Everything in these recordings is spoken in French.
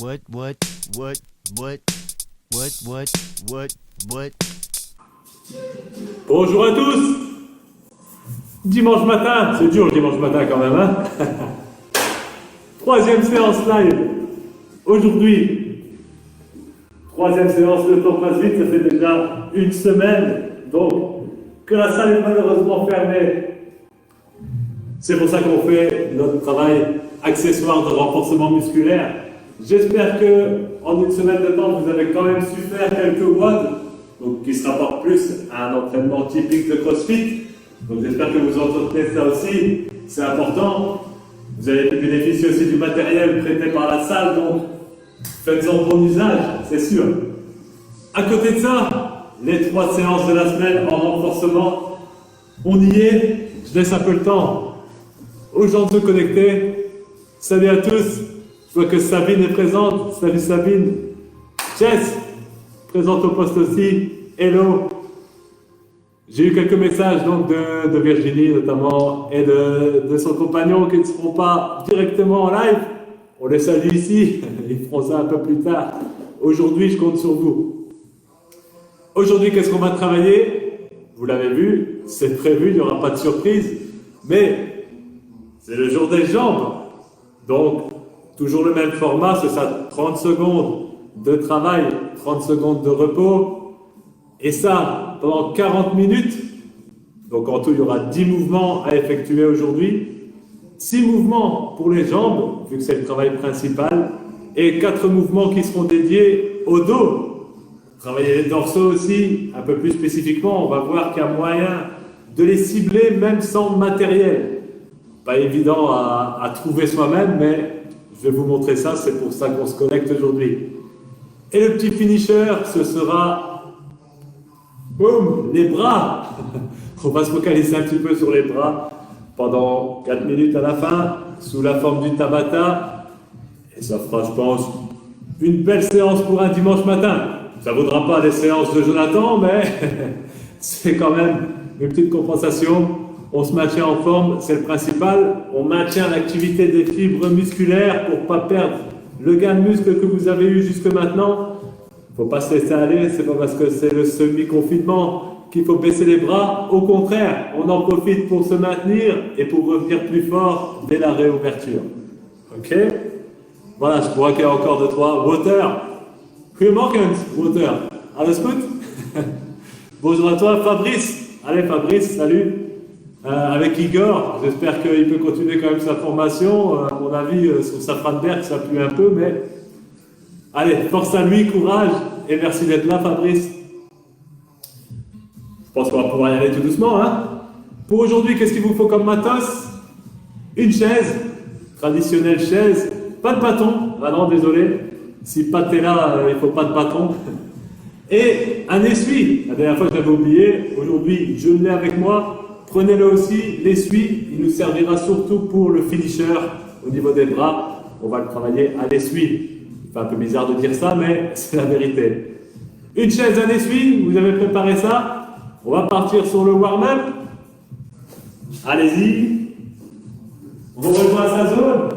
What, what, what, what, what, what, what, what? Bonjour à tous. Dimanche matin, c'est dur le dimanche matin quand même, hein. Troisième séance live. Aujourd'hui, troisième séance, le temps passe vite, ça fait déjà une semaine, donc, que la salle est malheureusement fermée. C'est pour ça qu'on fait notre travail accessoire de renforcement musculaire. J'espère que en une semaine de temps, vous avez quand même su faire quelques WOD, donc qui se rapportent plus à un entraînement typique de CrossFit. Donc j'espère que vous entretenez ça aussi, c'est important. Vous avez pu bénéficier aussi du matériel prêté par la salle, donc faites-en bon usage, c'est sûr. À côté de ça, les 3 séances de la semaine en renforcement, on y est. Je laisse un peu le temps aux gens de se connecter. Salut à tous, je vois que Sabine est présente. Salut Sabine. Jess, présente au poste aussi. Hello. J'ai eu quelques messages donc de Virginie notamment et de son compagnon qui ne seront pas directement en live. On les salue ici, ils feront ça un peu plus tard. Aujourd'hui, je compte sur vous. Aujourd'hui, qu'est-ce qu'on va travailler? Vous l'avez vu, c'est prévu, il n'y aura pas de surprise, mais c'est le jour des jambes. Donc, toujours le même format, c'est ça, 30 secondes de travail, 30 secondes de repos. Et ça, pendant 40 minutes. Donc en tout, il y aura 10 mouvements à effectuer aujourd'hui. 6 mouvements pour les jambes, vu que c'est le travail principal. Et 4 mouvements qui seront dédiés au dos. Travailler les dorsaux aussi, un peu plus spécifiquement. On va voir qu'il y a moyen de les cibler même sans matériel. Pas évident à trouver soi-même, mais je vais vous montrer ça. C'est pour ça qu'on se connecte aujourd'hui. Et le petit finisher, ce sera... Boum, les bras. On va se focaliser un petit peu sur les bras pendant 4 minutes à la fin, sous la forme du Tabata. Et ça fera, je pense, une belle séance pour un dimanche matin. Ça ne vaudra pas les séances de Jonathan, mais c'est quand même une petite compensation. On se maintient en forme, c'est le principal. On maintient l'activité des fibres musculaires pour ne pas perdre le gain de muscle que vous avez eu jusque maintenant. Il ne faut pas se laisser aller, c'est pas parce que c'est le semi-confinement qu'il faut baisser les bras. Au contraire, on en profite pour se maintenir et pour revenir plus fort dès la réouverture. Ok? Voilà, je crois qu'il y a encore 2-3. Water. Goedemorgen, Water. Alles gut? Bonjour à toi, Fabrice. Allez, Fabrice, salut. Avec Igor, j'espère qu'il peut continuer quand même sa formation. À mon avis, sur sa Franberg, ça pue un peu, mais... Allez, force à lui, courage, et merci d'être là, Fabrice. Je pense qu'on va pouvoir y aller tout doucement, hein. Pour aujourd'hui, qu'est-ce qu'il vous faut comme matos? Une chaise, traditionnelle chaise, pas de bâton, ah non, désolé, si Pat est là, il ne faut pas de bâton. Et un essuie, la dernière fois je l'avais oublié, aujourd'hui je l'ai avec moi, prenez-le aussi, l'essuie, il nous servira surtout pour le finisher au niveau des bras, on va le travailler à l'essuie. C'est un peu bizarre de dire ça, mais c'est la vérité. Une chaise, un essuie, vous avez préparé ça. On va partir sur le warm-up. Allez-y. On rejoint sa zone.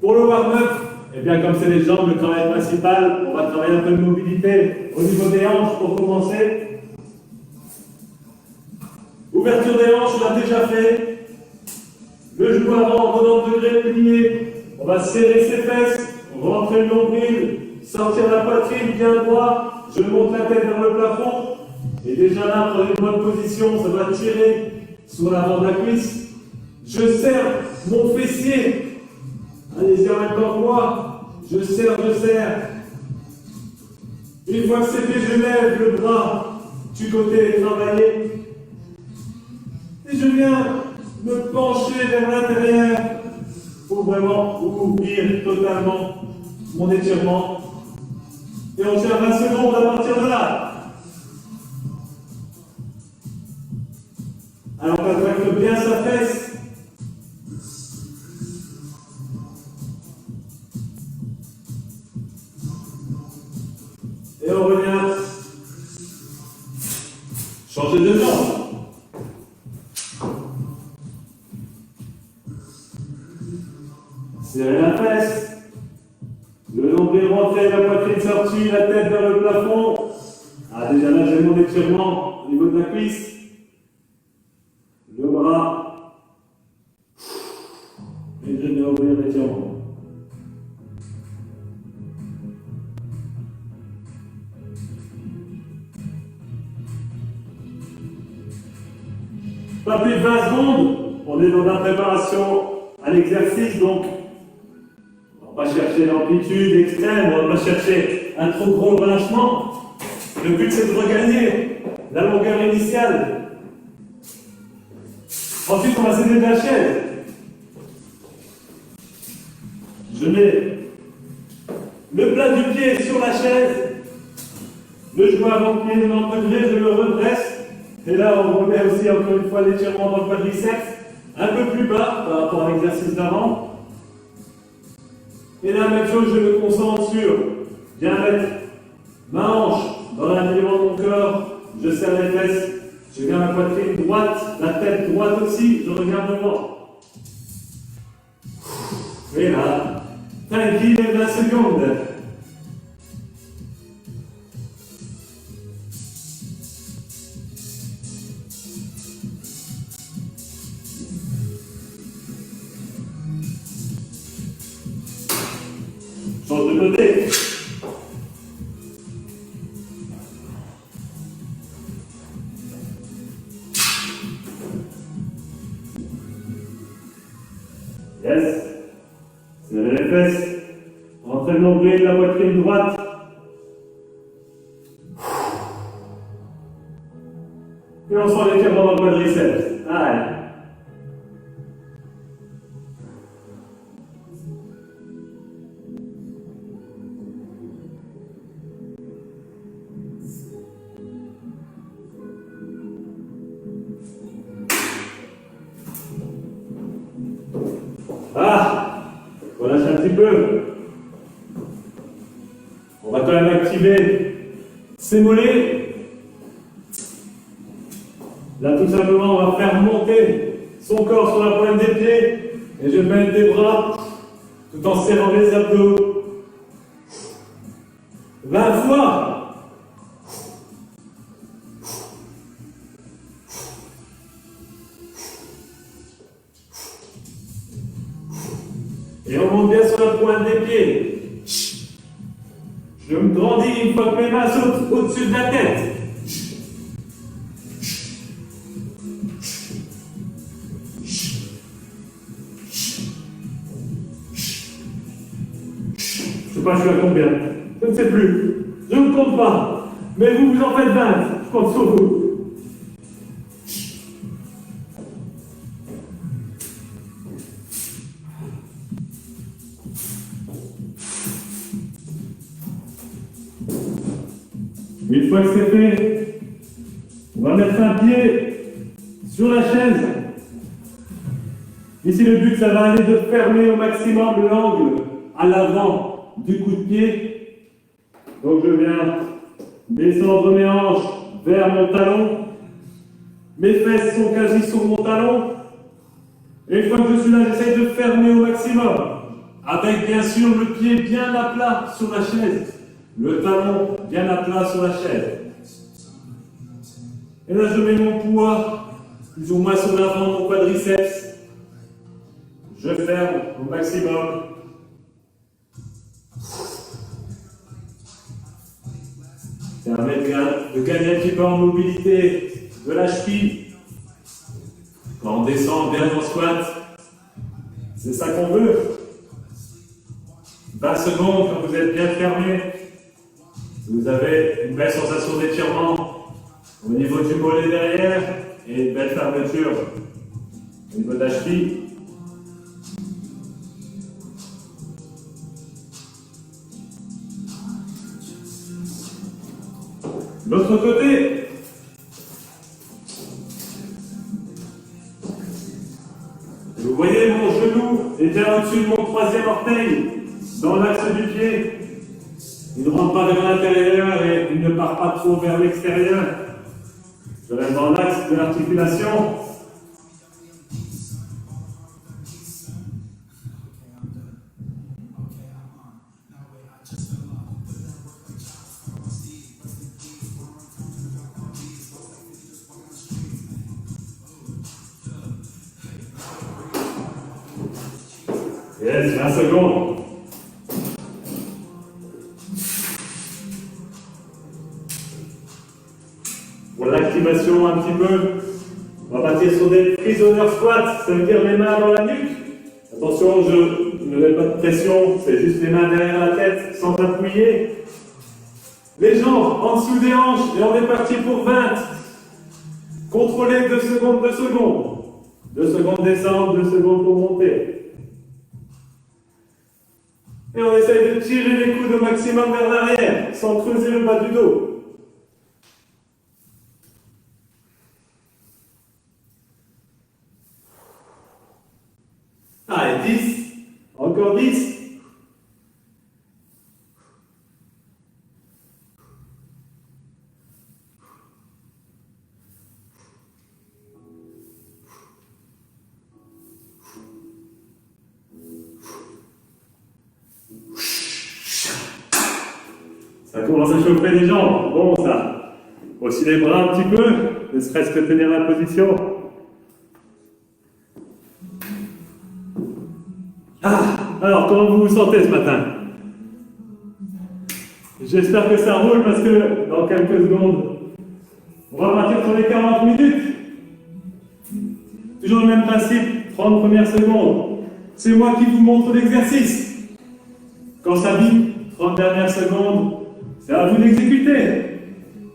Pour le warm-up, eh bien comme c'est les jambes, le travail principal, on va travailler un peu de mobilité au niveau des hanches pour commencer. Ouverture des hanches, on l'a déjà fait. Le genou avant, 90 degrés plié. On va serrer ses fesses, rentrer le nombril, sortir la poitrine bien droit. Je monte la tête vers le plafond. Et déjà là, prenez une bonne position, ça va tirer sur l'avant de la cuisse. Je serre mon fessier. Allez-y en même temps que moi. Je serre, je serre. Une fois que c'est fait, je lève le bras du côté travaillé. Et je viens me pencher vers l'intérieur pour vraiment ouvrir totalement mon étirement. Et on tient 20 secondes à partir de là. Alors on contracte bien sa fesse. Et on revient. Changer de jambe. C'est rien. fesse. Le nombril rentré, la poitrine sortie, la tête vers le plafond. Ah, déjà là, j'ai mon étirement au niveau de la cuisse. Le bras. Et je vais ouvrir l'étirement. Pas plus de 20 secondes. On est dans la préparation à l'exercice, donc on va pas chercher l'amplitude extrême, on va pas chercher un trop gros relâchement. Le but c'est de regagner la longueur initiale. Ensuite on va s'aider de la chaise. Je mets le plat du pied sur la chaise, le genou avant-pied de l'entrée, je le redresse. Et là, on remet aussi encore une fois l'étirement dans le quadriceps, un peu plus bas par rapport à l'exercice d'avant. Et la même chose, je me concentre sur bien mettre ma hanche dans l'alignement de mon corps, je serre les fesses, je garde la poitrine droite, la tête droite aussi, je regarde devant. Et là, tranquille, 20 secondes. Change de côté. Yes. Serrez les fesses. Rentrez le nombril, la poitrine droite. Et on sent l'étirement dans le quadriceps. Allez. Ah, relâche un petit peu. On va quand même activer ces mollets. Là, tout simplement, on va faire monter son corps sur la pointe des pieds. Et je vais mettre des bras tout en serrant les abdos. 20 fois. Et on monte bien sur la pointe des pieds. Je me grandis une fois que mes mains sautent au-dessus de la tête. Je sais pas, je suis à combien. Je ne sais plus. Je ne compte pas. Mais vous, vous en faites 20. Je compte sur vous. Une fois que c'est fait, on va mettre un pied sur la chaise. Ici, le but, ça va aller de fermer au maximum l'angle à l'avant du coup de pied. Donc, je viens descendre mes hanches vers mon talon. Mes fesses sont quasi sur mon talon. Et une fois que je suis là, j'essaie de fermer au maximum. Avec, bien sûr, le pied bien à plat sur la chaise. Le talon bien à plat sur la chaise. Et là, je mets mon poids plus ou moins sur l'avant de mon quadriceps. Je ferme au maximum. Ça permet de gagner un petit peu en mobilité de la cheville. Quand on descend bien en squat, c'est ça qu'on veut. 20 secondes quand vous êtes bien fermé. Vous avez une belle sensation d'étirement au niveau du mollet derrière et une belle fermeture au niveau de la cheville. L'autre côté. Vous voyez, mon genou est bien au-dessus de mon troisième orteil, dans l'axe du pied. Il ne rentre pas vers l'intérieur et il ne part pas trop vers l'extérieur. Je reste dans l'axe de l'articulation. Yes, 20 secondes. Pour l'activation un petit peu, on va partir sur des prisoner squats, ça veut dire les mains dans la nuque. Attention, je ne mets pas de pression, c'est juste les mains derrière la tête sans appuyer. Les jambes en dessous des hanches et on est parti pour 20. Contrôlez 2 secondes, 2 secondes. 2 secondes descendre, 2 secondes pour monter. Et on essaye de tirer les coudes au maximum vers l'arrière, sans creuser le bas du dos. Ah, et 10. Encore 10. Ça commence à chauffer les jambes. Bon, ça. Aussi les bras un petit peu, ne serait-ce que tenir la position. Ah, alors, comment vous vous sentez ce matin? J'espère que ça roule parce que dans quelques secondes, on va partir sur les 40 minutes. Toujours le même principe, 30 premières secondes. C'est moi qui vous montre l'exercice. Quand ça bip, 30 dernières secondes, c'est à vous d'exécuter.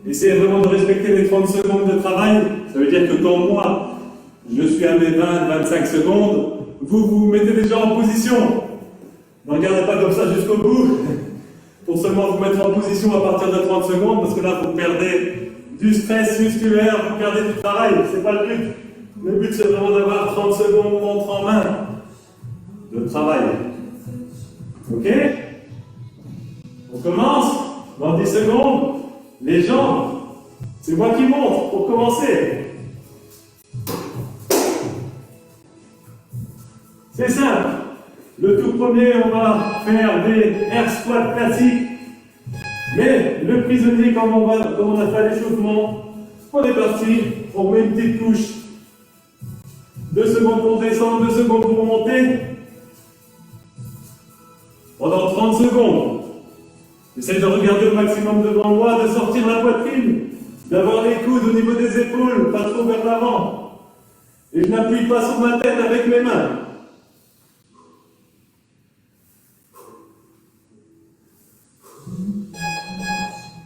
Essayez vraiment de respecter les 30 secondes de travail. Ça veut dire que quand moi, je suis à mes 20-25 secondes, vous vous mettez déjà en position. Ne regardez pas comme ça jusqu'au bout, pour seulement vous mettre en position à partir de 30 secondes, parce que là, vous perdez du stress musculaire, vous perdez du travail. C'est pas le but. Le but, c'est vraiment d'avoir 30 secondes montre en main de travail. Ok? On commence. Dans 10 secondes, les jambes, c'est moi qui montre pour commencer. C'est simple. Le tout premier, on va faire des air squats classiques. Mais le prisonnier, comme on a fait l'échauffement, on est parti, on met une petite couche. 2 secondes pour descendre, 2 secondes pour monter. Pendant 30 secondes. J'essaie de regarder au maximum devant moi, de sortir la poitrine, d'avoir les coudes au niveau des épaules, pas trop vers l'avant. Et je n'appuie pas sur ma tête avec mes mains.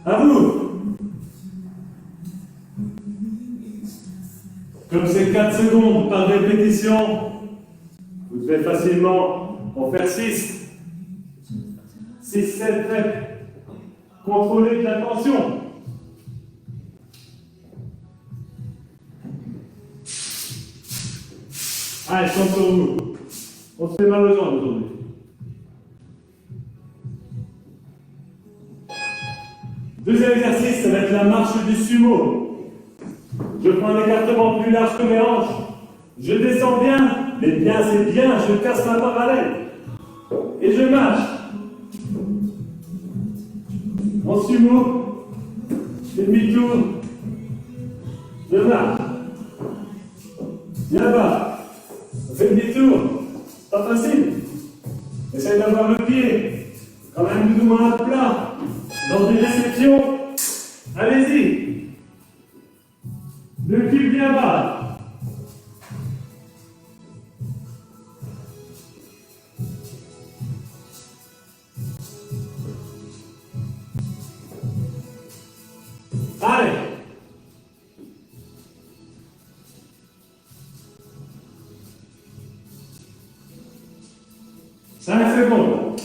À vous. Comme c'est 4 secondes par répétition, vous devez facilement en faire 6. 6-7 reps. Contrôlez la tension. Allez, je compte sur vous. On se fait mal aux jambes aujourd'hui. Deuxième exercice, ça va être la marche du sumo. Je prends un écartement plus large que mes hanches. Je descends bien, mais bien c'est bien, je casse ma parallèle. Et je marche. En sumo, demi-tour, je marche. Viens bas, on fait demi-tour, pas facile. Essaye d'avoir le pied, quand même plus ou moins à plat, dans des réceptions. Allez-y. Le cul bien bas. Allez. Cinq secondes.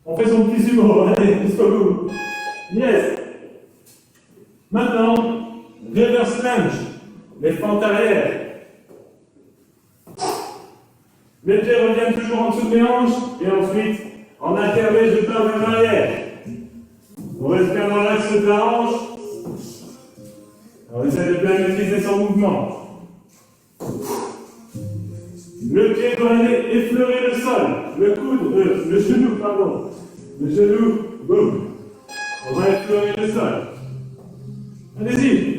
On fait son petit sumo. Allez, jusqu'au bout. Yes. Maintenant, reverse lunge. Les fentes arrière. Mes pieds reviennent toujours en dessous de mes hanches. Et ensuite, en intervalle, je pars vers l'arrière. On respire dans l'axe de la hanche. On essaie de bien maîtriser son mouvement. Le pied doit aller effleurer le sol. Le coude, le genou, pardon. Le genou, boum. On va effleurer le sol. Allez-y.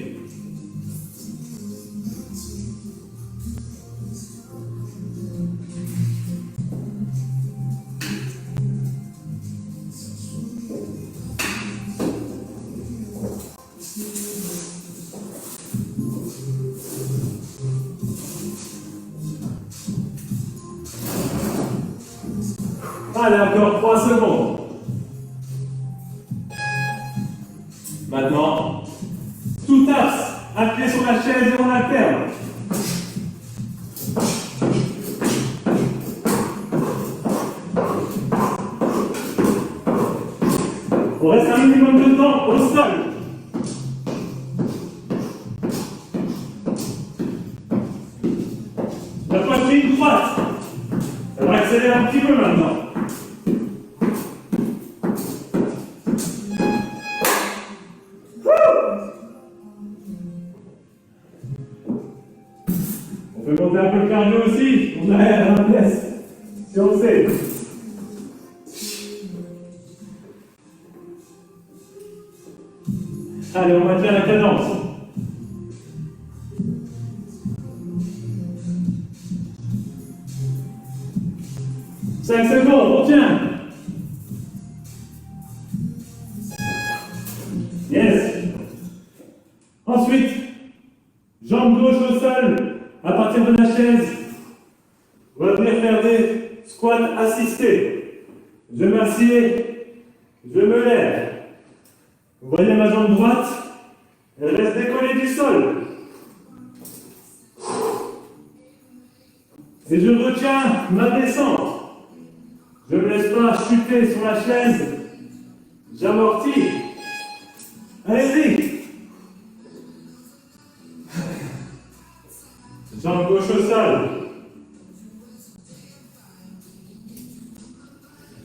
Allez, encore 3 secondes. Maintenant, tout axe, un pied sur la chaise et on alterne. On reste un minimum de temps au sol. La poitrine droite. Ça va accélérer un petit peu maintenant. On peut monter un peu le cardio aussi. On aère la pièce. Si on le sait. Allez, on maintient la cadence. Cinq secondes, on tient. Yes. Ensuite, jambe gauche au sol, à partir de la chaise. On va venir faire des squats assistés. Je m'assieds, je me lève. Vous voyez ma jambe droite, elle reste décollée du sol. Et je retiens ma descente. Je ne me laisse pas chuter sur la chaise. J'amortis. Allez-y. Jambe gauche au sol.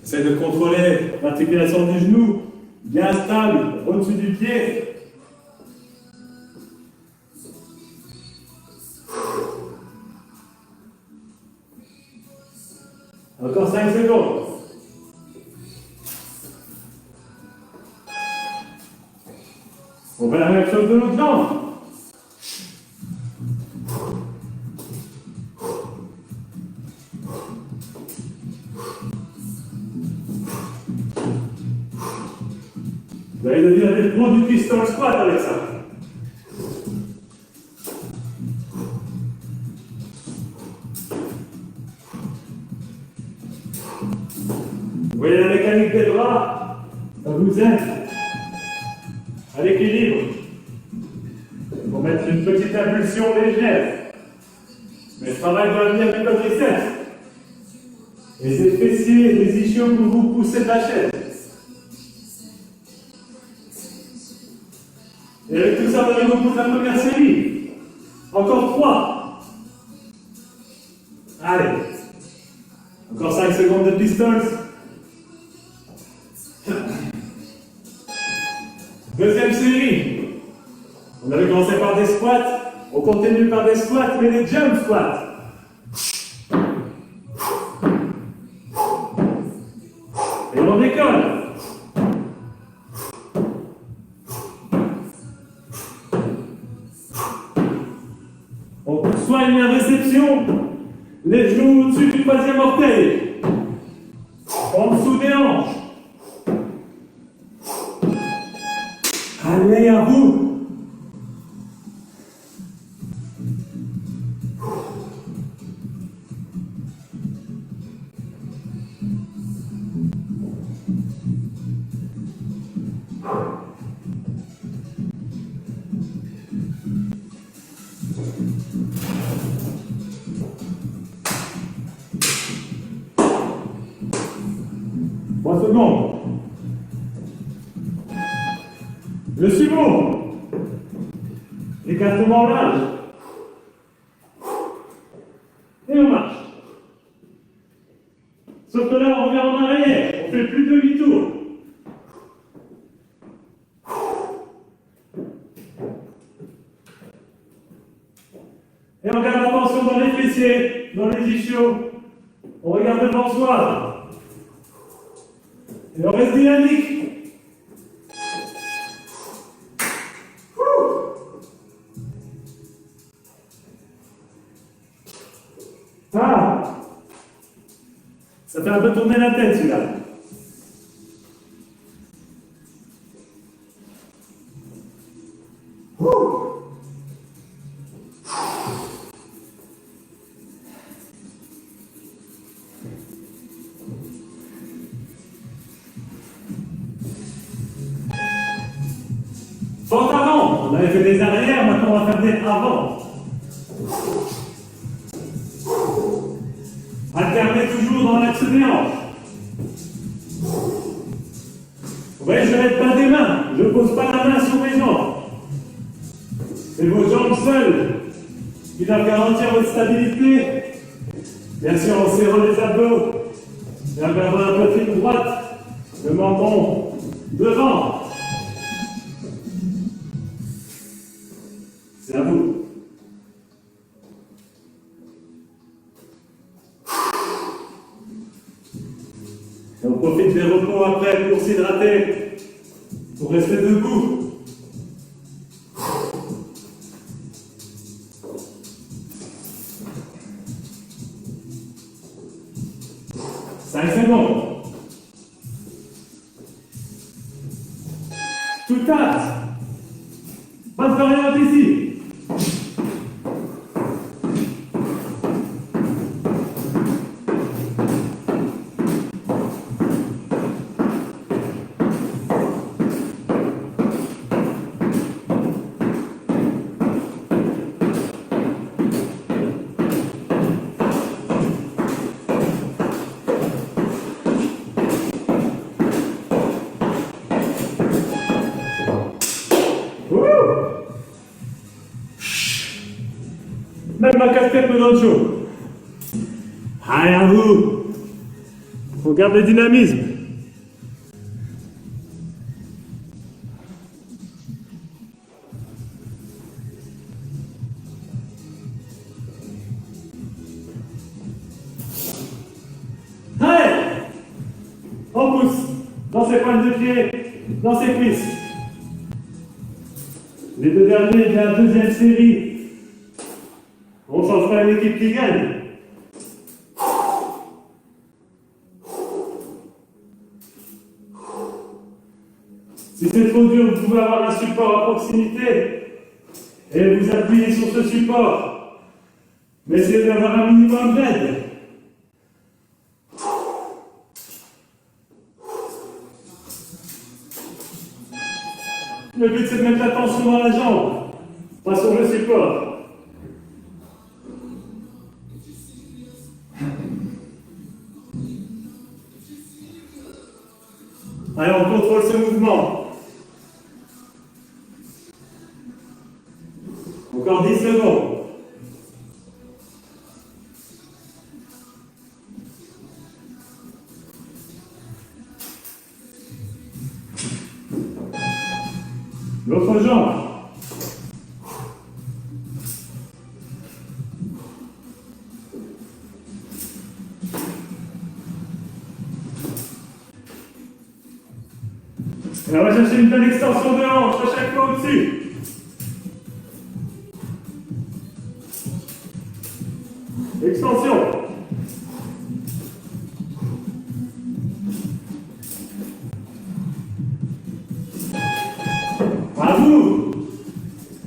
Essaye de contrôler l'articulation du genou. Bien stable, au-dessus du pied. Encore 5 secondes. On fait la même chose de l'autre jambe. Vous allez devenir des pros du pistol squat avec ça. Vous voyez la mécanique des bras, ça vous aide à l'équilibre. Pour mettre une petite impulsion légère. Mais le travail doit venir du quadriceps. Les fessiers, les ischios que vous poussez de la chaise. Et avec tout ça, on arrive au bout de la première série. Encore 3. Allez. Encore 5 secondes de pistols. Deuxième série. On avait commencé par des squats. On continue par des squats, mais des jump squats. Et on décolle. On soigne la réception, les genoux au-dessus du troisième orteil, en dessous des hanches. Allez, à vous. Secondes. Le sumo. Écartement large. Et on marche. Sauf que là, on revient en arrière. On fait plus de demi-tour. Et on garde l'attention dans les fessiers, dans les ischios. On regarde devant soi. Et on reste dynamique. Ah, ça fait un peu tourner la tête celui-là. Fort avant. On avait fait des arrières, maintenant on va faire des avant. Alternez toujours dans l'axe des hanches. Vous voyez, je n'arrête pas des mains. Je ne pose pas la main sur mes jambes. C'est vos jambes seules qui doivent garantir votre stabilité. Bien sûr, en serrant les abdos et en gardant la poitrine droite, le menton devant. C'est à vous. Et on profite des repos après pour s'hydrater, pour rester debout. C'est bon. Tout tasse. Pas de variante ici. Même ma casquette me donne chaud. Allez, à vous. On garde le dynamisme. Allez. On pousse. Dans ses pointes de pied, dans ses cuisses. Les deux derniers de la deuxième série. On change pas une équipe qui gagne. Si c'est trop dur, vous pouvez avoir un support à proximité et vous appuyez sur ce support. Mais essayez d'avoir un minimum d'aide. Le but c'est de mettre la tension dans la jambe, pas sur le support. Allez, on contrôle ce mouvement. Encore 10 secondes. L'autre jambe. Et on va chercher une belle extension de hanche à chaque fois au-dessus. Extension. À vous.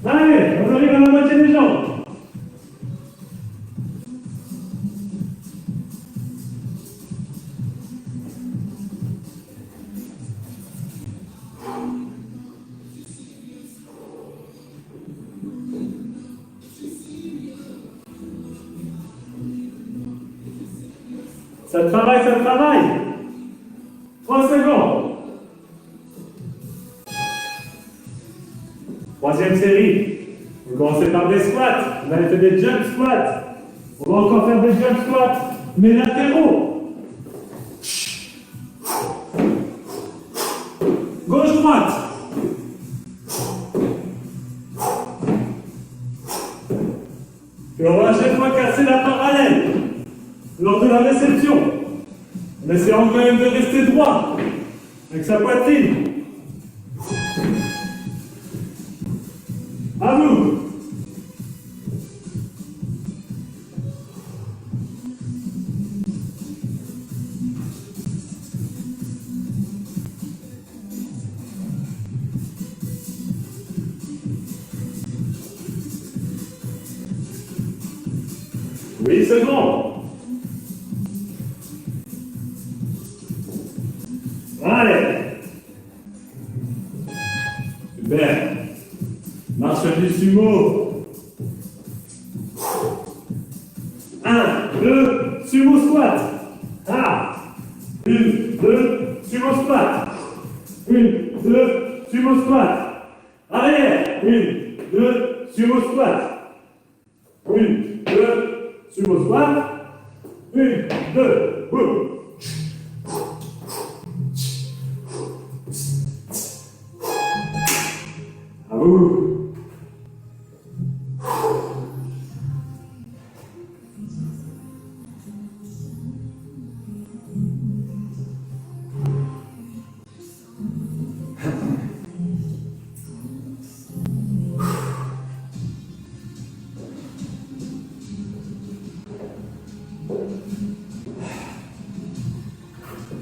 Allez, on arrive à la moitié des jambes. Ça travaille, ça travaille. 3 secondes. Troisième série. Vous commencez par des squats. Vous allez faire des jump squats. On va encore faire des jump squats, mais latéraux. Gauche-droite. Et on va à chaque fois casser la parallèle. Lors de la réception, en essayant quand même de rester droit avec sa poitrine. À vous. Oui, secondes. Allez. Super. Marche du sumo. 1, 2, sumo squat. Ah. 1, 2, sumo squat. 1, 2, sumo squat. Arrière. 1, 2, sumo squat. 1, 2, sumo squat. 1, 2, boum. À vous.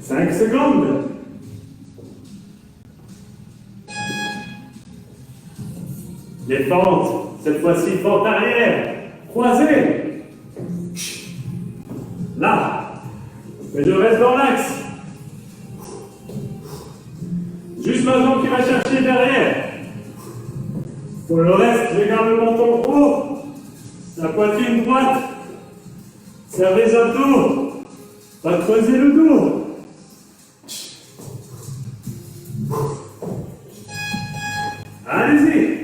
Cinq secondes. Les fentes, cette fois-ci, fente arrière, croisée. Là. Mais je reste dans l'axe. Juste ma jambe qui va chercher derrière. Pour le reste, je garde le menton haut. La poitrine droite. Serrez les abdos. Pas creuser le dos. Allez-y.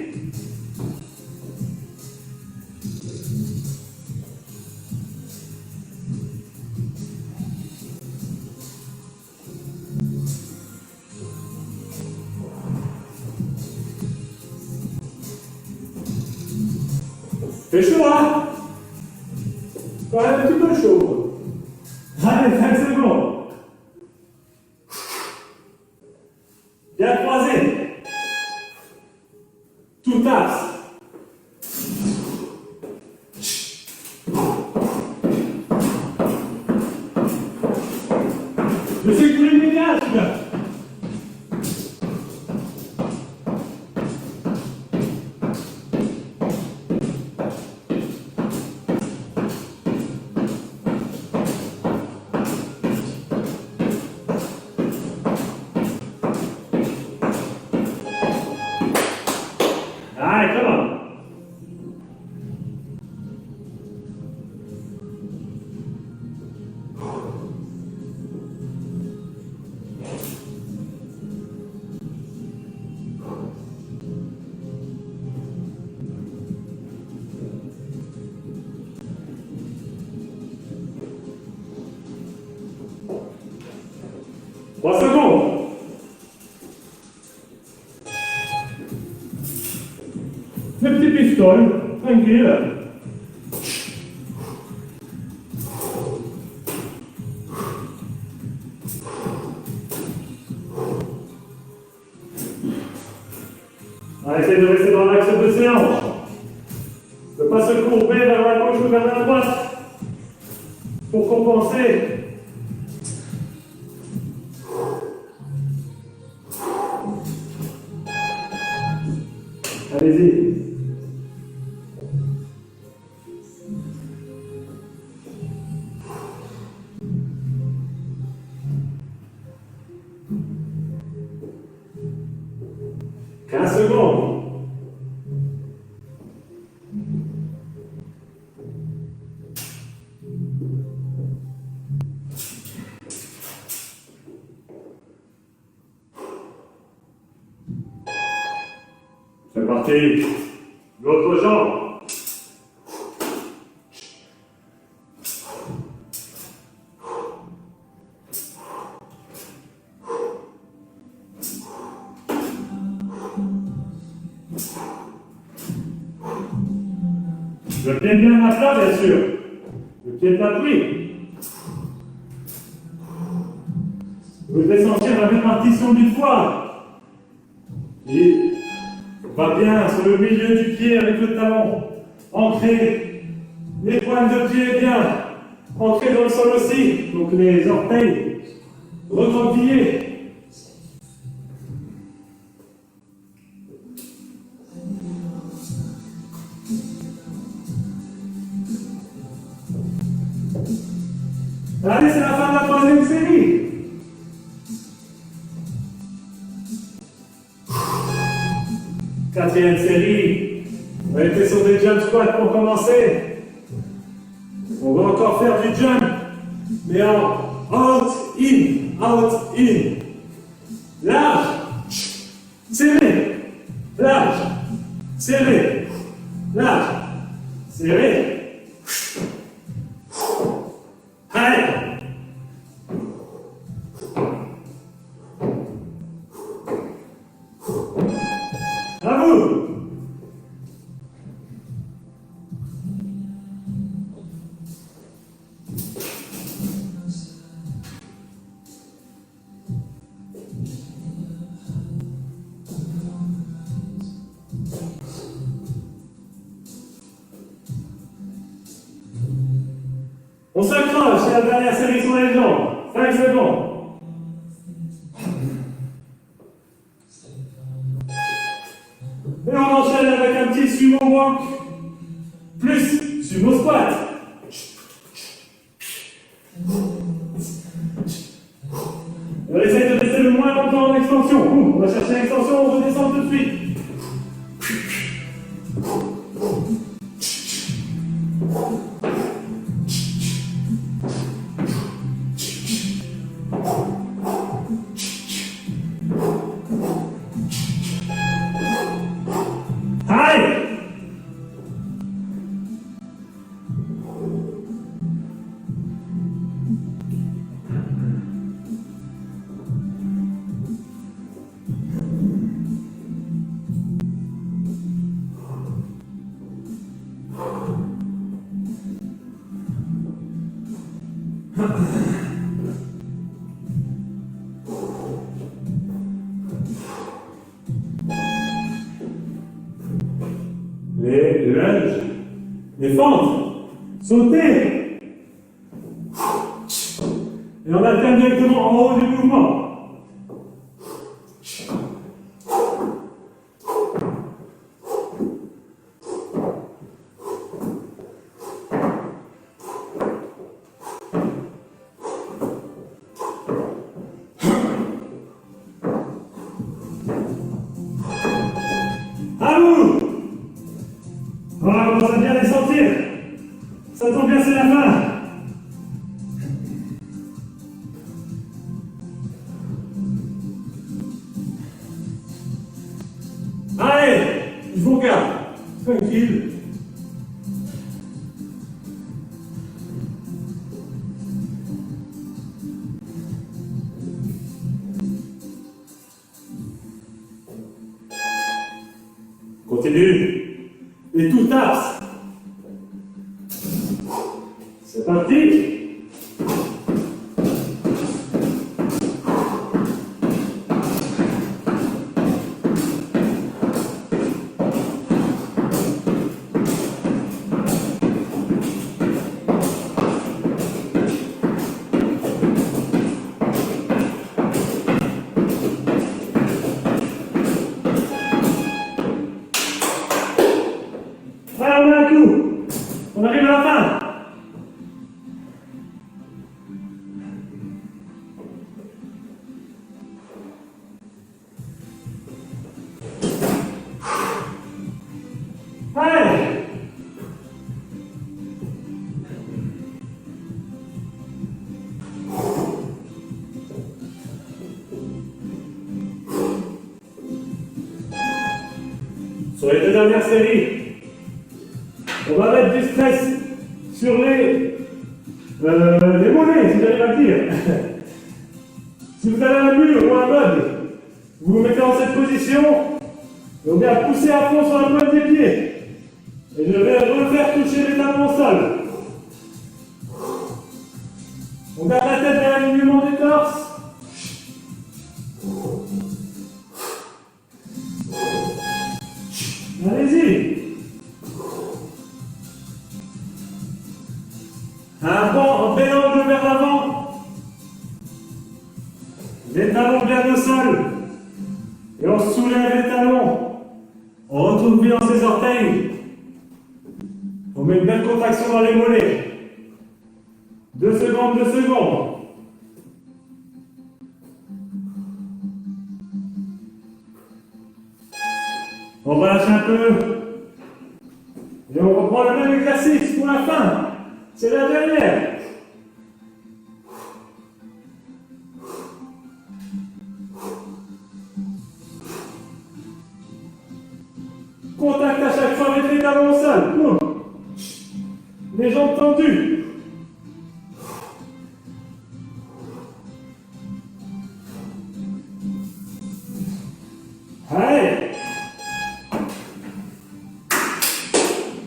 C'est chaud, hein? Quand même un petit peu chaud. Allez, 5 secondes. Bien croisé. Tout axe. Je sais que vous l'aimez bien, celui-là. Allez, come on. Trois secondes. Le petit pistolet, tranquille. On va essayer de rester dans l'axe de séance. Ne pas se courber vers la gauche ou vers la droite pour compenser. Allez-y. Secondes. C'est parti. L'autre jambe. Le pied bien à plat, bien sûr. Le pied d'appui. Vous devez sentir la répartition du poids. Et va bien sur le milieu du pied avec le talon. Ancrez les pointes de pied bien. Ancrez dans le sol aussi. Donc les orteils recroquevillés. Allez, c'est la fin de la troisième série. Quatrième série. On va être sur des jump squats pour commencer. On va encore faire du jump, mais en out, in. Large, serré, large, serré, large, serré. Allez. À vous. On s'accroche, c'est la dernière série sur les jambes. 5 secondes. Et on enchaîne avec un petit sumo walk. Plus sumo squat. On essaye de rester le moins longtemps en extension. On va chercher l'extension, on redescend tout de suite. Les lunges, les fentes, sauter. Et on alterne directement en haut du mouvement. À vous. Voilà, on commence à bien les sentir. Ça tombe bien, c'est la fin. Allez, je vous regarde. Tranquille. Continue. Et tout tasse. C'est parti. Allez, on met un coup. On arrive à la fin. Allez. Sur les deux dernières séries, on va mettre du stress sur les mollets, si j'arrive à le dire. Si vous avez un mur ou un meuble, vous vous mettez dans cette position, et on vient pousser à fond sur la pointe des pieds. Et je vais refaire toucher les talons au sol. On garde la tête vers l'alignement du torse. Allez-y. Un bond, bel angle vers l'avant. Les talons bien au sol. Et on soulève les talons. On retrouve bien ses orteils. On met une belle contraction dans les mollets. 2 secondes, 2 secondes. On relâche un peu. on reprend le même exercice pour la fin. C'est la dernière. Contact à chaque fois avec les talons au sol. Boum. Les jambes tendues. Allez.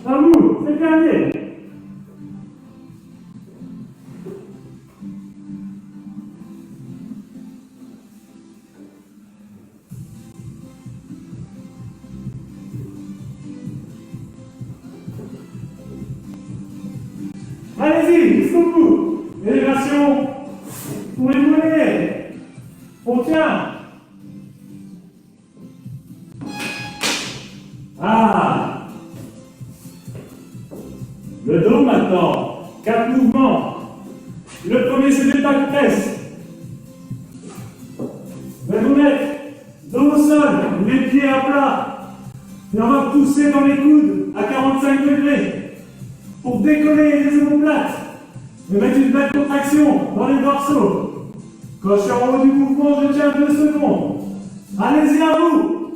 À vous, c'est gagné. Allez-y, jusqu'au bout. Élévation pour les mollets. On tient. Ah. Le dos maintenant. 4 mouvements. Le premier, c'est des back press. Vous allez vous mettre dos au sol, les pieds à plat. Et on va pousser dans les coudes à 45 degrés. Pour décoller les omoplates, et mettre une belle contraction dans les dorsaux. Quand je suis en haut du mouvement, je tiens 2 secondes. Allez-y à vous.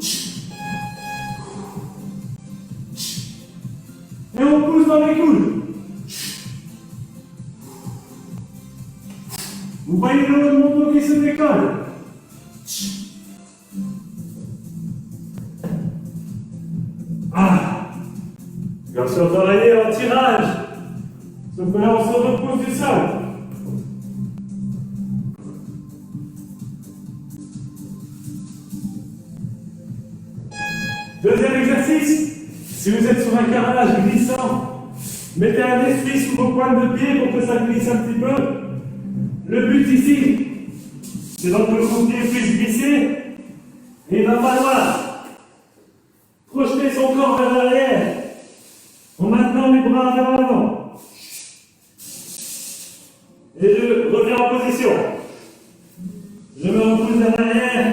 Et on pousse dans les coudes. Vous voyez le haut de mon dos qui se décolle. Ah. Bien sûr, d'oreiller en tirage. Sauf que là, on se repose du sol. Deuxième exercice. Si vous êtes sur un carrelage glissant, mettez un esprit sous vos pointes de pied pour que ça glisse un petit peu. Le but ici, c'est donc que vos pieds puissent glisser. Et il va falloir projeter son corps vers l'arrière. En maintenant les bras vers l'avant. Et je reviens en position. Je me repousse vers l'arrière.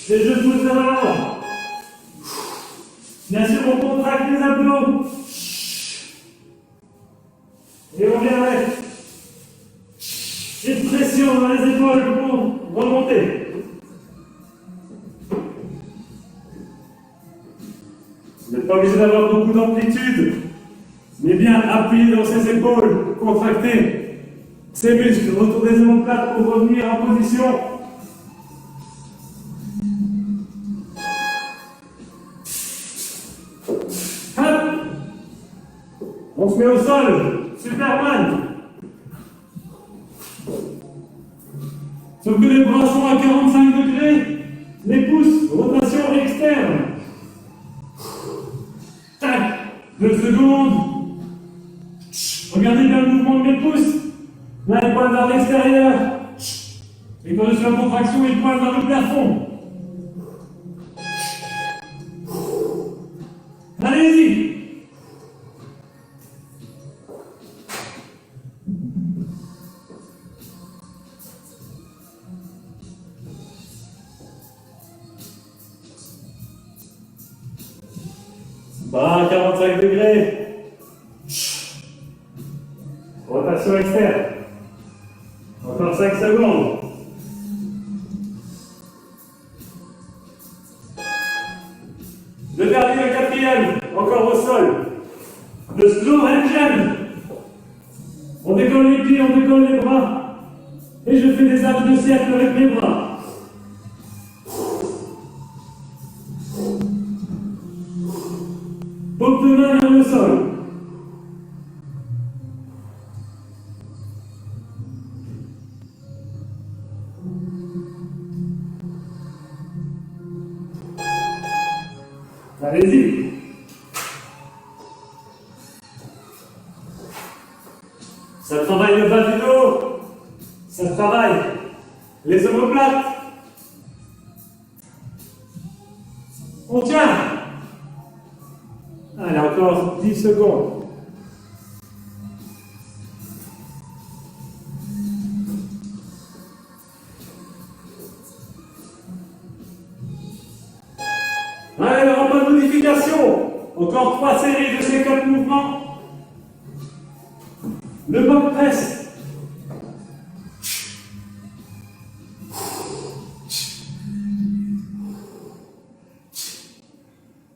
Et je pousse vers l'avant. Bien sûr, on contracte les abdos. Et on vient avec une pression dans les épaules pour remonter. Vous n'êtes pas obligé d'avoir beaucoup d'amplitude, mais bien appuyer dans ses épaules, contracter ses muscles, retour des omoplates pour revenir en position. Hop. On se met au sol, Superman. Sauf que les bras sont à 45 degrés, les pouces, rotation externe. 2 secondes. Regardez bien le mouvement de mes pouces. Là, il pointe vers l'extérieur. Et quand je suis en contraction, il pointe vers le plafond. Allez-y. Bras à 45 degrés. Rotation externe. Encore 5 secondes. Le dernier, le quatrième. Encore au sol. Le slow hand jam. On décolle les pieds, on décolle les bras. Et je fais des arcs de cercle avec mes bras. Paume de main vers le sol. Allez-y. Ça travaille le bas du dos. Ça travaille les omoplates. On tient. Allez, encore 10 secondes. Allez, on n'a pas de modification. Encore 3 séries de ces 4 mouvements. Le box press.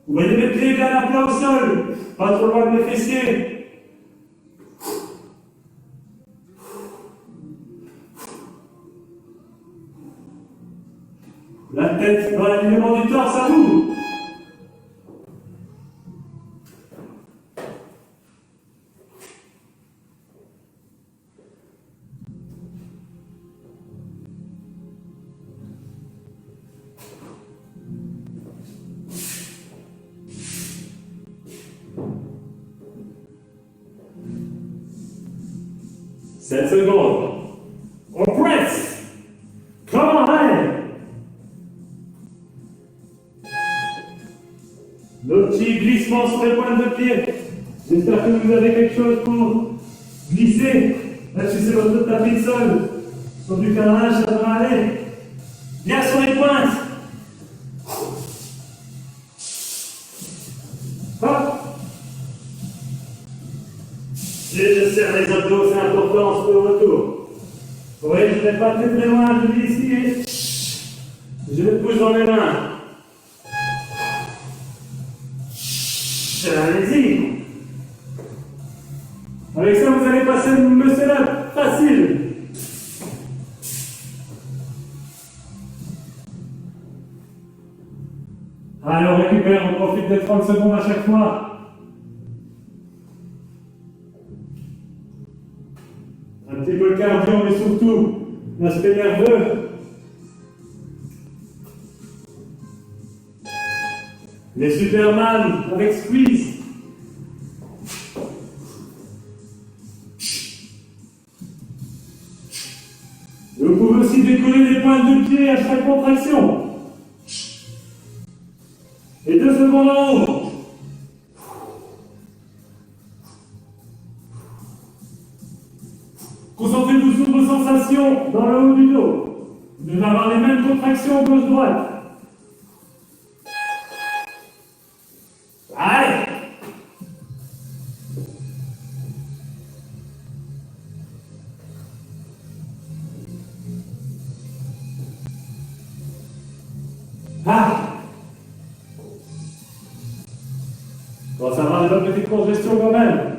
Vous voyez mes pieds bien à plat au sol, pas trop loin de mes fessiers. La tête dans l'alignement du torse à vous. Sept secondes. On press. Come on, allez. Nos petits glissements sur les pointes de pied. J'espère que vous avez quelque chose pour glisser. Là-dessus, c'est votre tapis de sol. Sur du cadrage, ça devrait aller. Bien sur les pointes. Hop. Et je serre les abdos, c'est important sur le retour. Vous voyez, je ne vais pas très très loin, je vis ici et je me pousse dans mes mains. Allez-y. Avec ça, vous allez passer une muscle-up facile. Allez, on récupère, on profite des 30 secondes à chaque fois. Un petit peu le cardio, mais surtout l'aspect nerveux. Les Superman avec squeeze. Et vous pouvez aussi décoller les pointes de pied à chaque contraction. Et 2 secondes en haut. Concentrez-vous sur vos sensations dans le haut du dos. Vous devez avoir les mêmes contractions gauche-droite. Allez! Ah! Bon, ça va, une petite congestion quand même.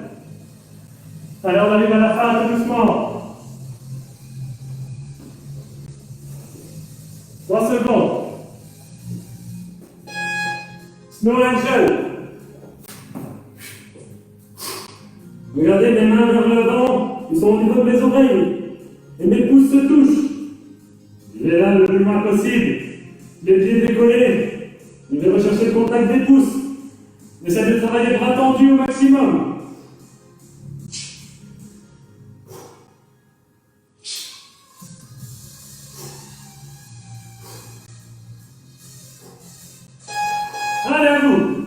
Allez, on arrive à la fin, tout doucement. 3 secondes. Snow Angel. Regardez mes mains vers le devant, ils sont au niveau de mes oreilles. Et mes pouces se touchent. Il est là le plus loin possible. Les pieds décollés. Je vais rechercher le contact des pouces. Essayez de travailler bras tendus au maximum. Allez à vous.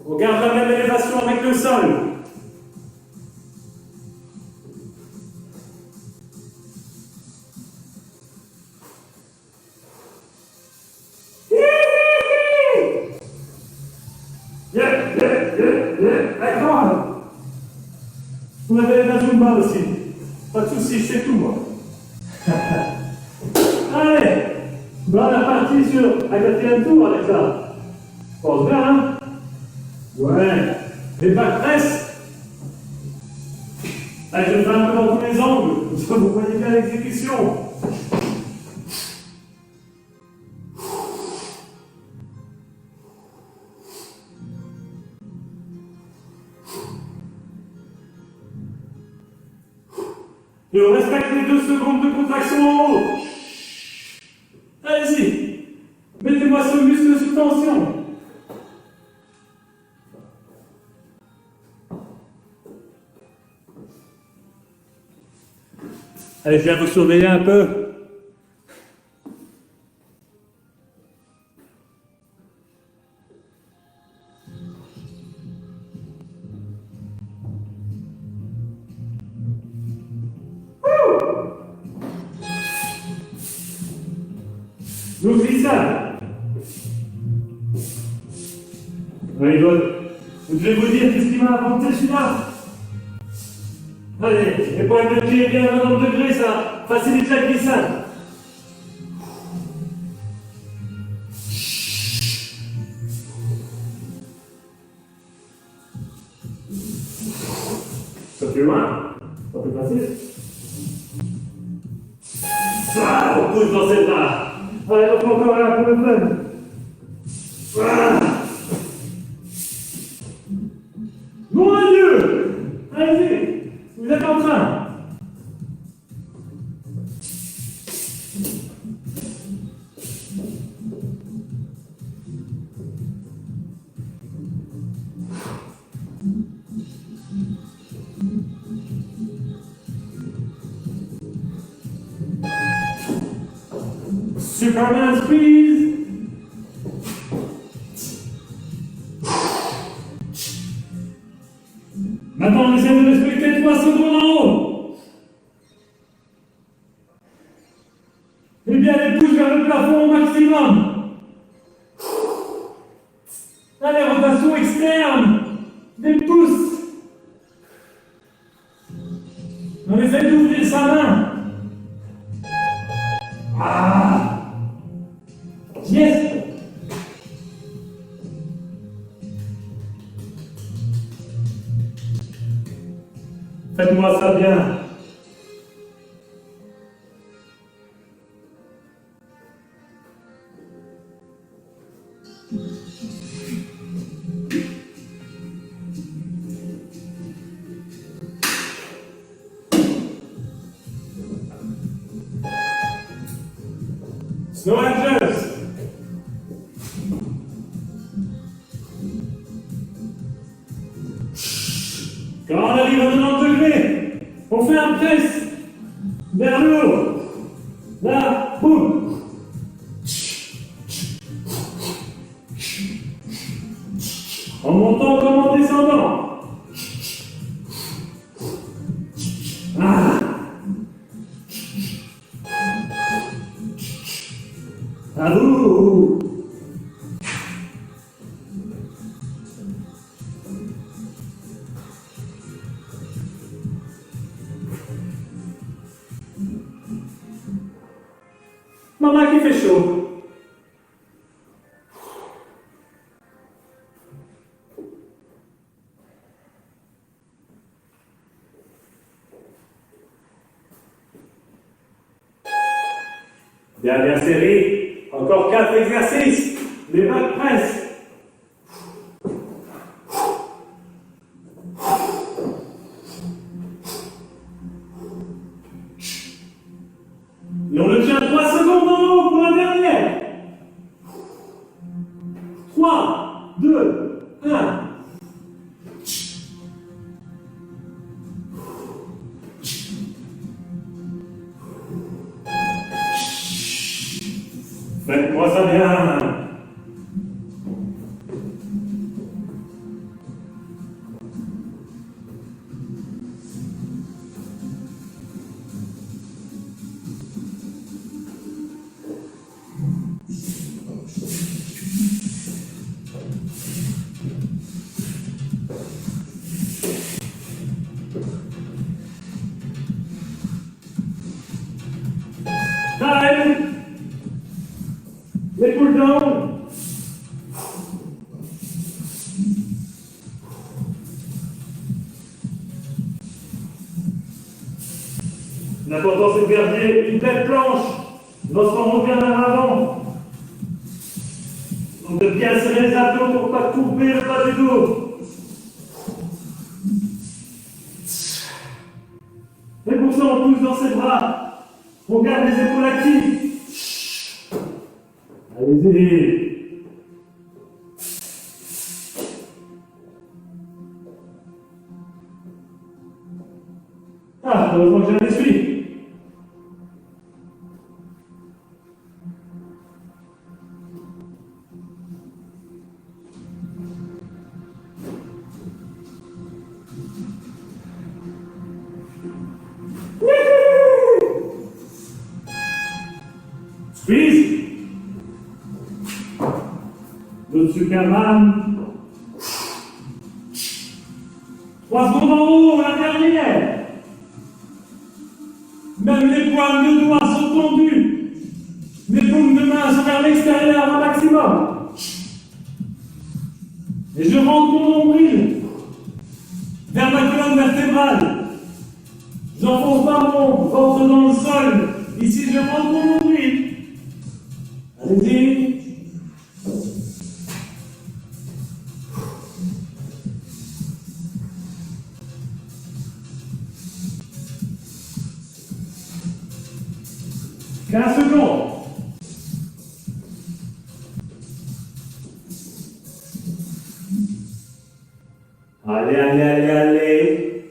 On garde la même élévation avec le sol. D'accord. Vous avez la Zumba aussi. Pas de soucis, je sais tout moi. Allez, on est parti sur un 4e tour avec ça. Pense bien, hein? Ouais. Les back press. Allez, je le fais un peu dans tous les angles, comme ça vous voyez bien l'exécution. Et on respecte les 2 secondes de contraction en haut. Allez-y. Mettez-moi ce muscle sous tension. Allez, je viens vous surveiller un peu. L'eau glissade. Oui, je vais vous dire qu'est-ce qui m'a inventé celui-là. Allez, les points de pied bien à 90 degrés, ça facilite la glissade. Ça fait loin, ça peut passer. Ah, on pousse dans ses bras. Allez, on fait encore là pour le fun. Ah. Mon Dieu! Allez-y, vous êtes en train. Superman squeeze! Maintenant, on essaie de respecter 3 secondes en haut. Et bien, les pouces vers le plafond au maximum. Allez, rotation externe. Des pouces. On essaie d'ouvrir sa main. Ah! Yes! Faites-moi ça bien. Snow Angels. Quand on arrive à 90 degrés, on fait un press vers le haut. Là, boum. En montant comme en descendant. Ah. À vous. Maman qui fait chaud. Dernière série, encore 4 exercices. Les back press. Et on le tient 3 secondes en haut pour la dernière. 3, 2, 1. Faites-moi ça bien. Time. Les pull down. L'important c'est de garder une belle planche lorsqu'on revient vers l'avant. Donc de bien serrer les abdos pour ne pas couper le bas du dos. Et pour ça on pousse dans ses bras. On garde les épaules actives. Allez-y. Ah, heureusement que j'ai un esprit. Squeeze. Le Superman. 3 secondes en haut, la dernière. Même les pointes de doigts sont tendus. Les paumes de main sont vers l'extérieur un maximum. Et je rentre mon nombril vers ma colonne vertébrale. J'enfonce pas mon ventre dans le sol. Ici, je rentre mon nombril. Allez-y. « 15 secondes. Allez, allez, allez, allez.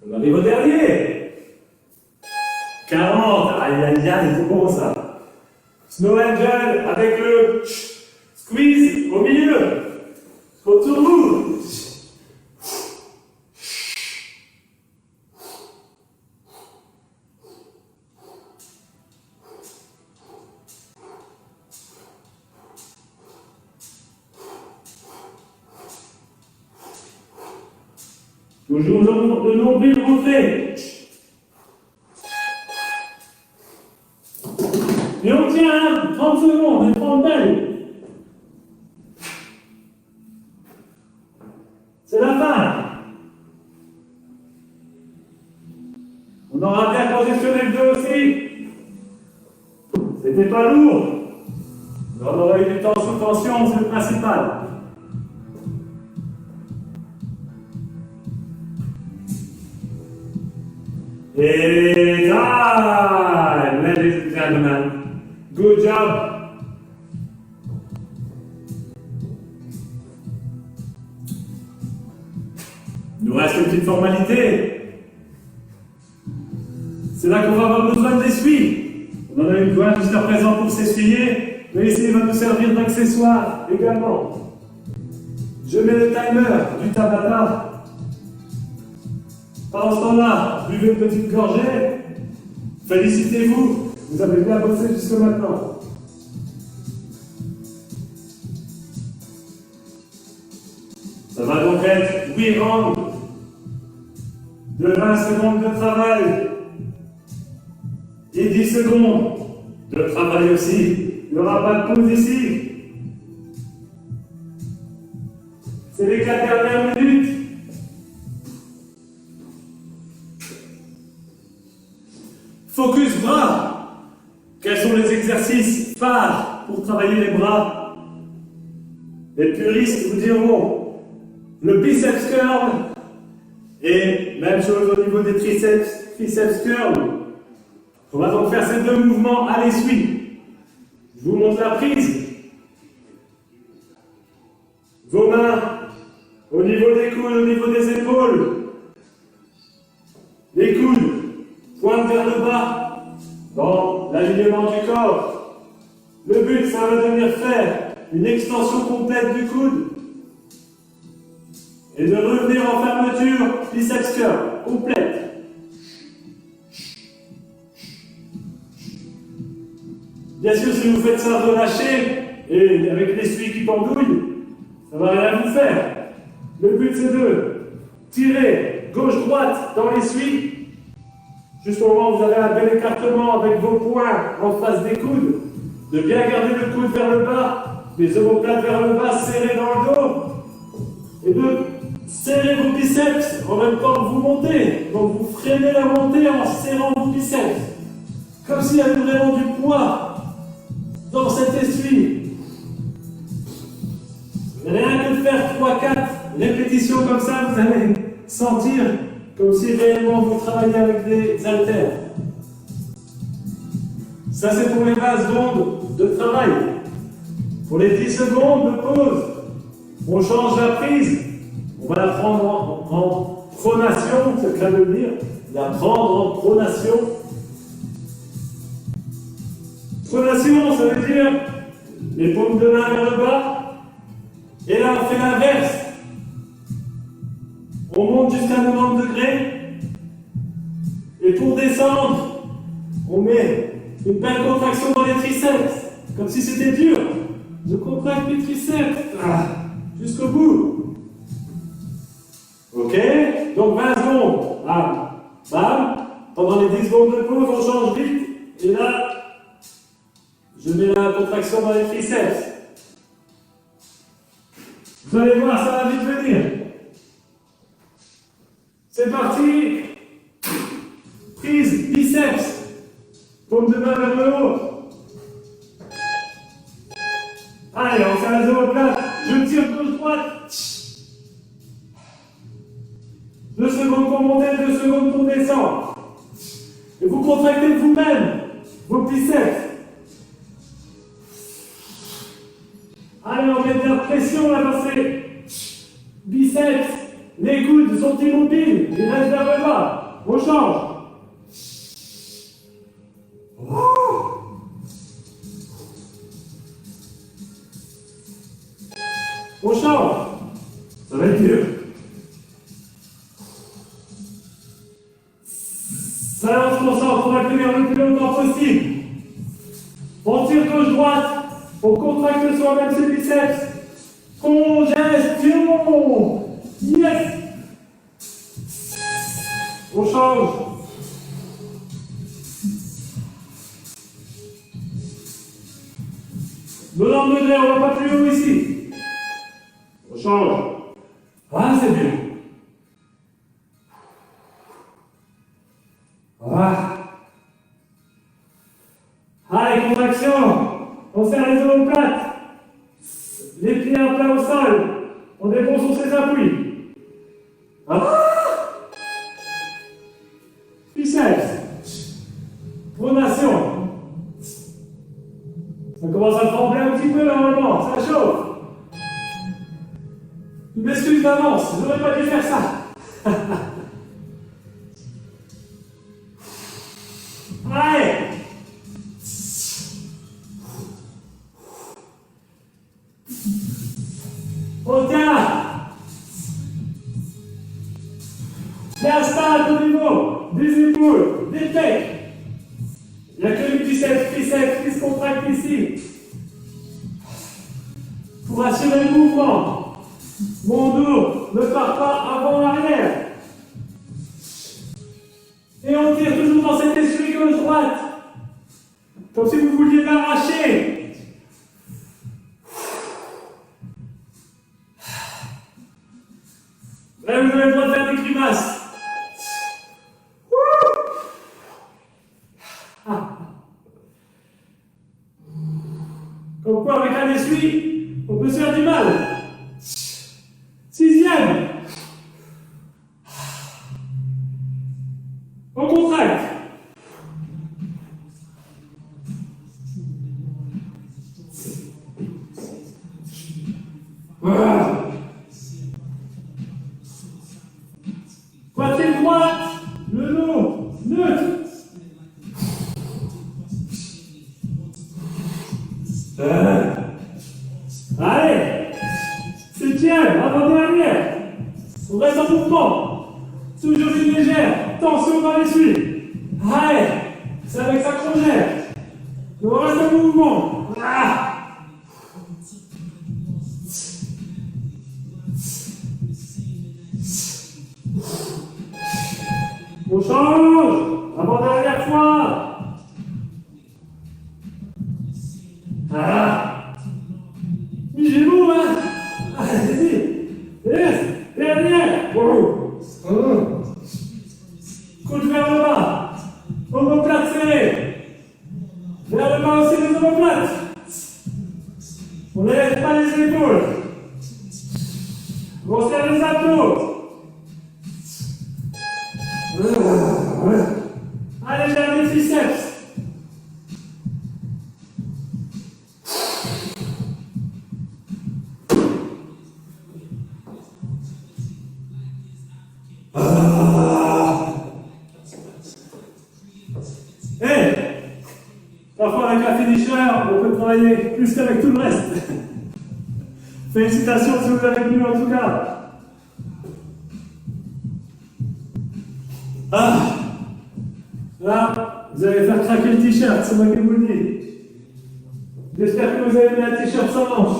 On arrive au dernier. 40. Aïe, aïe, aïe, c'est bon ça. Snow Angel avec le squeeze au milieu. Autour de vous. Toujours le nombril rentré. Et on tient 30 secondes, et 30 belles. C'est la fin. On aura bien congestionné le dos aussi. C'était pas lourd. On aurait eu du temps sous tension, c'est le principal. Et time, ladies and gentlemen. Good job. Il nous reste une petite formalité. C'est là qu'on va avoir besoin d'essuie. On en a eu besoin jusqu'à présent pour s'essuyer, mais ici il va nous servir d'accessoire également. Je mets le timer du Tabata. Pendant ce temps-là, buvez une petite gorgée. Félicitez-vous, vous avez bien bossé jusque maintenant. Ça va donc être 8 rounds de 20 secondes de travail et 10 secondes de travail aussi. Il n'y aura pas de pause ici. C'est les 4 dernières minutes. Focus bras. Quels sont les exercices phares pour travailler les bras? Les puristes vous diront le biceps curl et même chose au niveau des triceps curl. On va donc faire ces deux mouvements à l'essuie. Je vous montre la prise. Vos mains au niveau des coudes, au niveau des épaules. Les coudes pointe vers le bas, dans l'alignement du corps. Le but, ça va devenir faire une extension complète du coude et de revenir en fermeture biceps curl complète. Bien sûr, si vous faites ça relâché et avec l'essuie qui pendouille, ça ne va rien vous faire. Le but, c'est de tirer gauche-droite dans l'essuie. Jusqu'au moment où vous avez un bel écartement avec vos poings en face des coudes, de bien garder le coude vers le bas, les omoplates vers le bas, serrés dans le dos, et de serrer vos biceps en même temps que vous montez. Donc vous freinez la montée en serrant vos biceps, comme s'il y avait vraiment du poids dans cet essuie. Rien que de faire 3-4 répétitions comme ça, vous allez sentir comme si réellement vous travaillez avec des haltères. Ça, c'est pour les bases d'onde de travail. Pour les 10 secondes de pause, on change la prise. On va la prendre en pronation, c'est le cas de le dire. La prendre en pronation. Pronation, ça veut dire les paumes de main vers le bas. Et là, on fait l'inverse. On monte jusqu'à 90 degrés. Et pour descendre, on met une belle contraction dans les triceps, comme si c'était dur. Je contracte mes triceps jusqu'au bout. Ok, donc 20 secondes. Bam, bam. Pendant les 10 secondes de pause, on change vite. Et là, je mets la contraction dans les triceps. Vous allez voir, ça va vite venir. C'est parti. Prise, biceps. Paume de main vers le haut. Allez, on fait un omoplate. Je tire gauche-droite. 2 secondes pour monter, 2 secondes pour descendre. Et vous contractez vous-même vos biceps. Allez, on met de la pression là dans ces biceps. Les coudes sont immobiles, ils restent vers le bas. On change. On change. Ça va être dur. Ça, on se concentre pour accueillir le plus longtemps possible. On tire gauche-droite. On contracte soi-même ses biceps. Congestion. Yes. On change. Donnant de l'air, on va pas plus haut ici. On change. Ah, c'est bien. Ah. Allez, contraction. On serre les omoplates. Les pieds à plat au sol. On dépose sur ses appuis. Ah. Biceps. Pronation. Ça commence à trembler un petit peu normalement. Ça chauffe. Une m'excuse d'avance. Je n'aurais pas dû faire ça. Allez. On tient. Bien stable au niveau des épaules, des pecs. Il n'y a que les biceps, triceps qui se contractent ici. Pour assurer le mouvement. Mon dos ne part pas avant-arrière. Et on tire toujours dans cet esprit gauche-droite. Comme si vous vouliez l'arracher. Là, vous avez le droit de faire des grimaces. Comme quoi, avec un essuie, on peut se faire du mal. 6e. On contracte. Voilà. Poitrine droite, le dos neutre. Allez, 7e, avant-dernière. On reste en mouvement. Toujours une légère tension dans les suies. Allez, c'est avec ça qu'on gère. On reste en mouvement. On change. Avant-dernière fois. J'ai beau, hein. Allez-y. Yes. Dernière. Coude vers le bas. Omoplate serrée. Vers le bas aussi les omoplates. On ne lève pas les épaules. On serre les abdos. Allez, vers les triceps. Parfois avec la finisher, on peut travailler plus qu'avec tout le reste. Félicitations si vous avez venu en tout cas. Là, vous allez faire craquer le t-shirt, c'est moi qui vous le dis. J'espère que vous avez mis un t-shirt sans manche.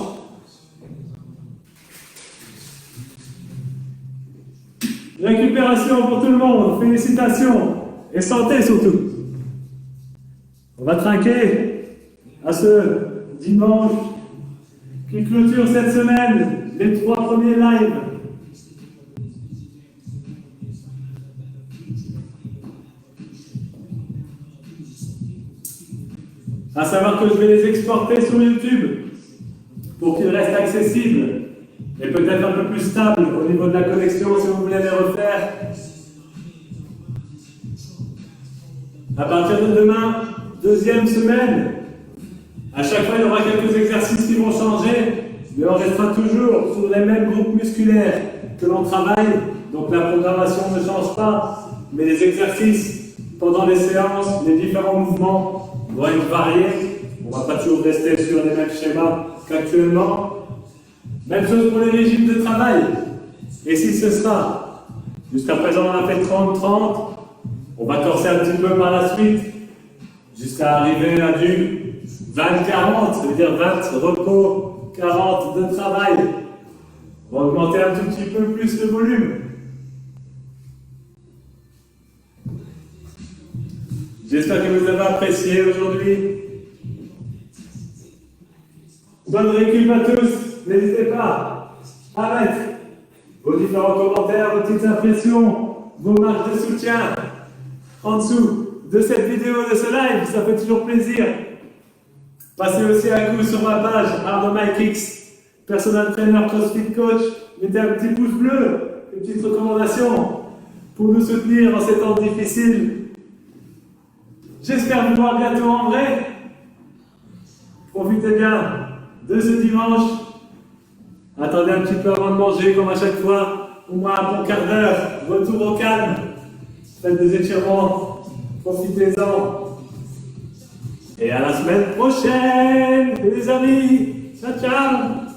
Récupération pour tout le monde, félicitations et santé surtout. On va trinquer à ce dimanche qui clôture cette semaine les 3 premiers lives. À savoir que je vais les exporter sur YouTube pour qu'ils restent accessibles et peut-être un peu plus stables au niveau de la connexion si vous voulez les refaire. À partir de demain, 2e semaine, à chaque fois il y aura quelques exercices qui vont changer, mais on restera toujours sur les mêmes groupes musculaires que l'on travaille, donc la programmation ne change pas, mais les exercices pendant les séances, les différents mouvements vont être variés. On ne va pas toujours rester sur les mêmes schémas qu'actuellement. Même chose pour les régimes de travail. Et si ce sera, jusqu'à présent on a fait 30-30, on va corser un petit peu par la suite, jusqu'à arriver à du 20-40, ça veut dire 20 repos, 40 de travail. On va augmenter un tout petit peu plus le volume. J'espère que vous avez apprécié aujourd'hui. Bonne récup à tous. N'hésitez pas à mettre vos différents commentaires, vos petites impressions, vos marques de soutien en dessous de cette vidéo, de ce live. Ça fait toujours plaisir. Passez aussi un coup sur ma page ArnoMikeX, Personal Trainer CrossFit Coach. Mettez un petit pouce bleu, une petite recommandation pour nous soutenir en ces temps difficiles. J'espère vous voir bientôt en vrai. Profitez bien de ce dimanche. Attendez un petit peu avant de manger, comme à chaque fois. Au moins un bon quart d'heure. Retour au calme. Faites des étirements. Profitez-en. Et à la semaine prochaine, les amis. Ciao, ciao.